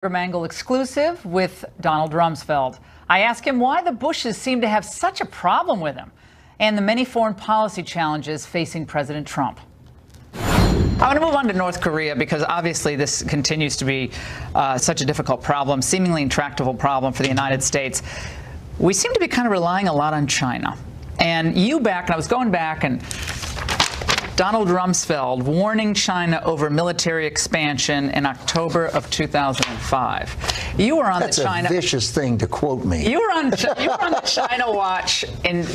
Angle exclusive with Donald Rumsfeld. I ask him why the Bushes seem to have such a problem with him and the many foreign policy challenges facing President Trump. I want to move on to North Korea because obviously this continues to be such a difficult problem, seemingly intractable problem for the United States. We seem to be kind of relying a lot on China. And I was going back and Donald Rumsfeld warning China over military expansion in October of 2005. You were on That's the China. That's a vicious thing to quote me. You were on the China watch in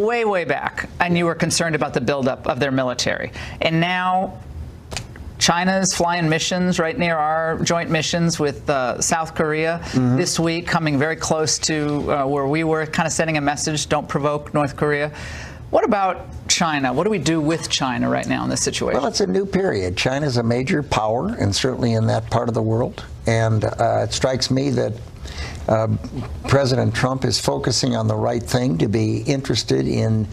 way back, and you were concerned about the buildup of their military. And now China's flying missions right near our joint missions with South Korea this week, coming very close to where we were, kind of sending a message: don't provoke North Korea. What about China? What do we do with China right now in this situation? Well, it's a new period. China's a major power, and certainly in that part of the world. And it strikes me that President Trump is focusing on the right thing, to be interested in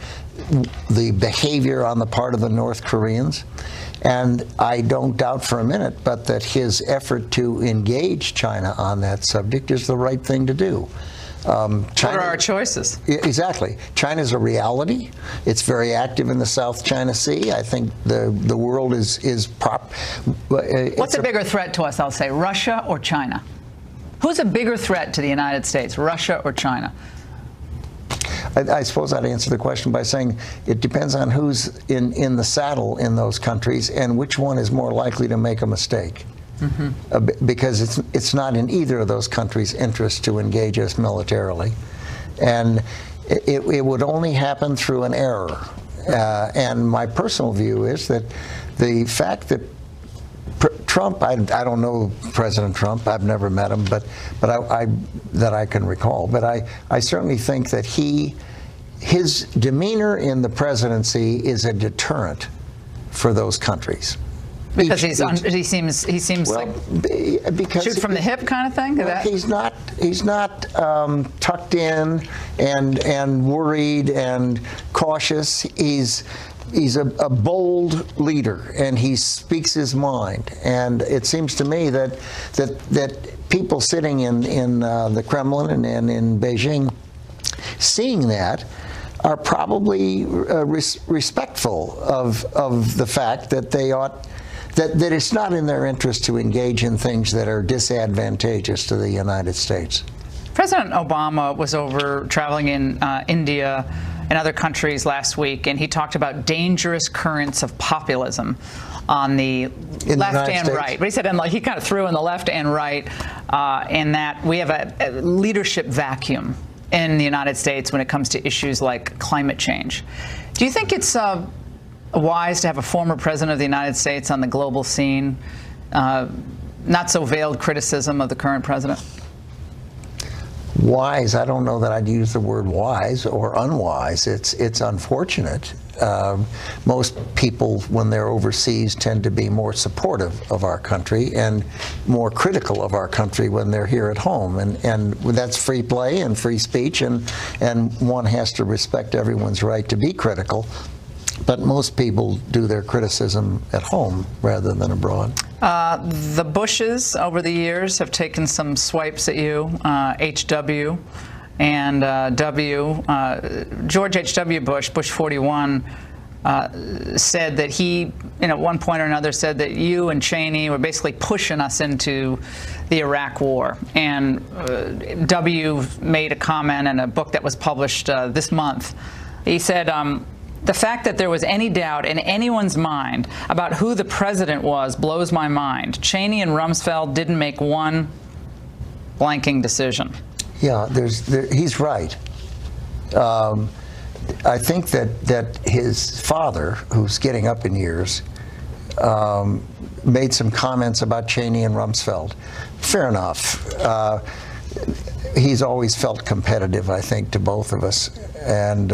the behavior on the part of the North Koreans. And I don't doubt for a minute, but that his effort to engage China on that subject is the right thing to do. China, what are our choices? Exactly. China's a reality. It's very active in the South China Sea. I think the world is prop. What's a bigger threat to us, I'll say, Russia or China? Who's a bigger threat to the United States, Russia or China? I suppose I'd answer the question by saying it depends on who's in the saddle in those countries and which one is more likely to make a mistake. Because it's not in either of those countries' interest to engage us militarily. And it would only happen through an error. And my personal view is that the fact that Trump, I don't know President Trump, I've never met him, but that I can recall. But I certainly think that his demeanor in the presidency is a deterrent for those countries. Because he seems well, like because shoot from the hip kind of thing. Well, he's not tucked in and worried and cautious. He's a bold leader, and he speaks his mind. And it seems to me that people sitting in the Kremlin and in Beijing, seeing that, are probably respectful of the fact that they ought. That it's not in their interest to engage in things that are disadvantageous to the United States. President Obama was over traveling in India and other countries last week, and he talked about dangerous currents of populism on the left and right. But he said, and he kind of threw in the left and right, in that we have a leadership vacuum in the United States when it comes to issues like climate change. Do you think it's wise to have a former president of the United States on the global scene? Not so veiled criticism of the current president? Wise, I don't know that I'd use the word wise or unwise. It's unfortunate. Most people, when they're overseas, tend to be more supportive of our country and more critical of our country when they're here at home. And that's free play and free speech, and one has to respect everyone's right to be critical. But most people do their criticism at home rather than abroad. The Bushes, over the years, have taken some swipes at you, H.W. and W. George H.W. Bush, Bush 41, said that he, at one point or another, said that you and Cheney were basically pushing us into the Iraq War. And W. made a comment in a book that was published this month. He said, the fact that there was any doubt in anyone's mind about who the president was blows my mind. Cheney and Rumsfeld didn't make one blanking decision. Yeah, he's right. I think that his father, who's getting up in years, made some comments about Cheney and Rumsfeld. Fair enough. He's always felt competitive, I think, to both of us. And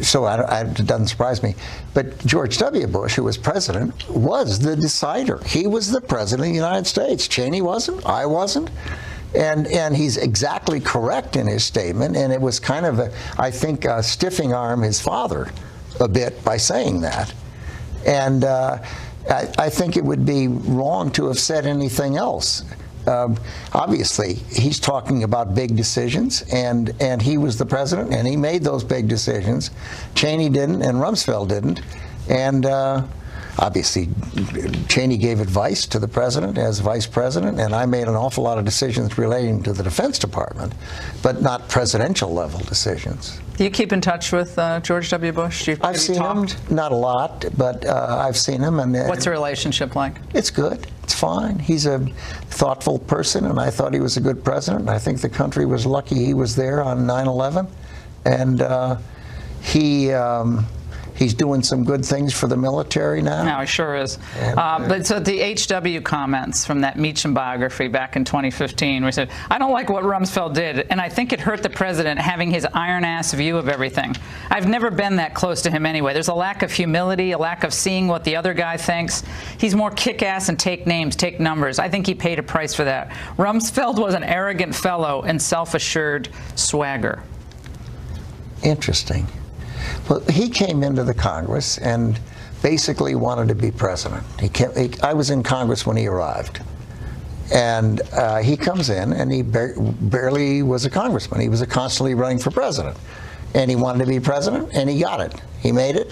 so it doesn't surprise me. But George W. Bush, who was president, was the decider. He was the president of the United States. Cheney wasn't. I wasn't. And he's exactly correct in his statement. And it was kind of, I think, stiffing arm his father a bit by saying that. And I think it would be wrong to have said anything else. obviously, he's talking about big decisions, and he was the president, and he made those big decisions. Cheney didn't, and Rumsfeld didn't, and obviously, Cheney gave advice to the president as vice president, and I made an awful lot of decisions relating to the Defense Department, but not presidential level decisions. Do you keep in touch with George W. Bush? I've seen him, not a lot, but I've seen him. And what's the relationship like? It's good. It's fine. He's a thoughtful person, and I thought he was a good president. I think the country was lucky he was there on 9/11, and he's doing some good things for the military now. No, he sure is. But so the HW comments from that Meacham biography back in 2015, we said, I don't like what Rumsfeld did, and I think it hurt the president having his iron-ass view of everything. I've never been that close to him anyway. There's a lack of humility, a lack of seeing what the other guy thinks. He's more kick-ass and take names, take numbers. I think he paid a price for that. Rumsfeld was an arrogant fellow and self-assured swagger. Interesting. Well, he came into the Congress and basically wanted to be president. I was in Congress when he arrived. And he comes in, and he barely was a congressman. He was constantly running for president. And he wanted to be president, and he got it. He made it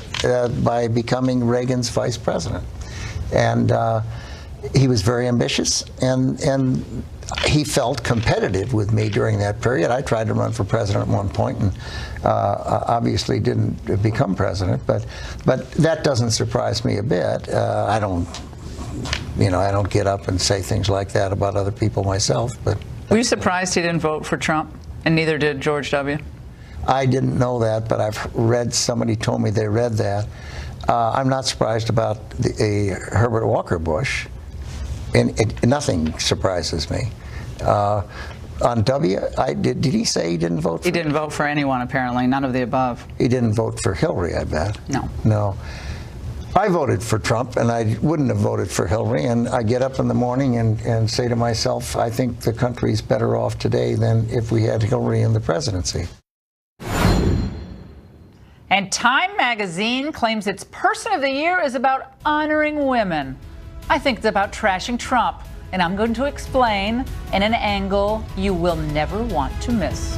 by becoming Reagan's vice president. And he was very ambitious, and he felt competitive with me during that period. I tried to run for president at one point, and obviously didn't become president. But that doesn't surprise me a bit. I don't get up and say things like that about other people myself. But were you surprised he didn't vote for Trump, and neither did George W.? I didn't know that, but I've read. Somebody told me they read that. I'm not surprised about Herbert Walker Bush. And nothing surprises me. On W, did he say he didn't vote for? He didn't vote for anyone, apparently. None of the above. He didn't vote for Hillary, I bet. No. No. I voted for Trump, and I wouldn't have voted for Hillary. And I get up in the morning and say to myself, I think the country's better off today than if we had Hillary in the presidency. And Time magazine claims its Person of the Year is about honoring women. I think it's about trashing Trump, and I'm going to explain in an angle you will never want to miss.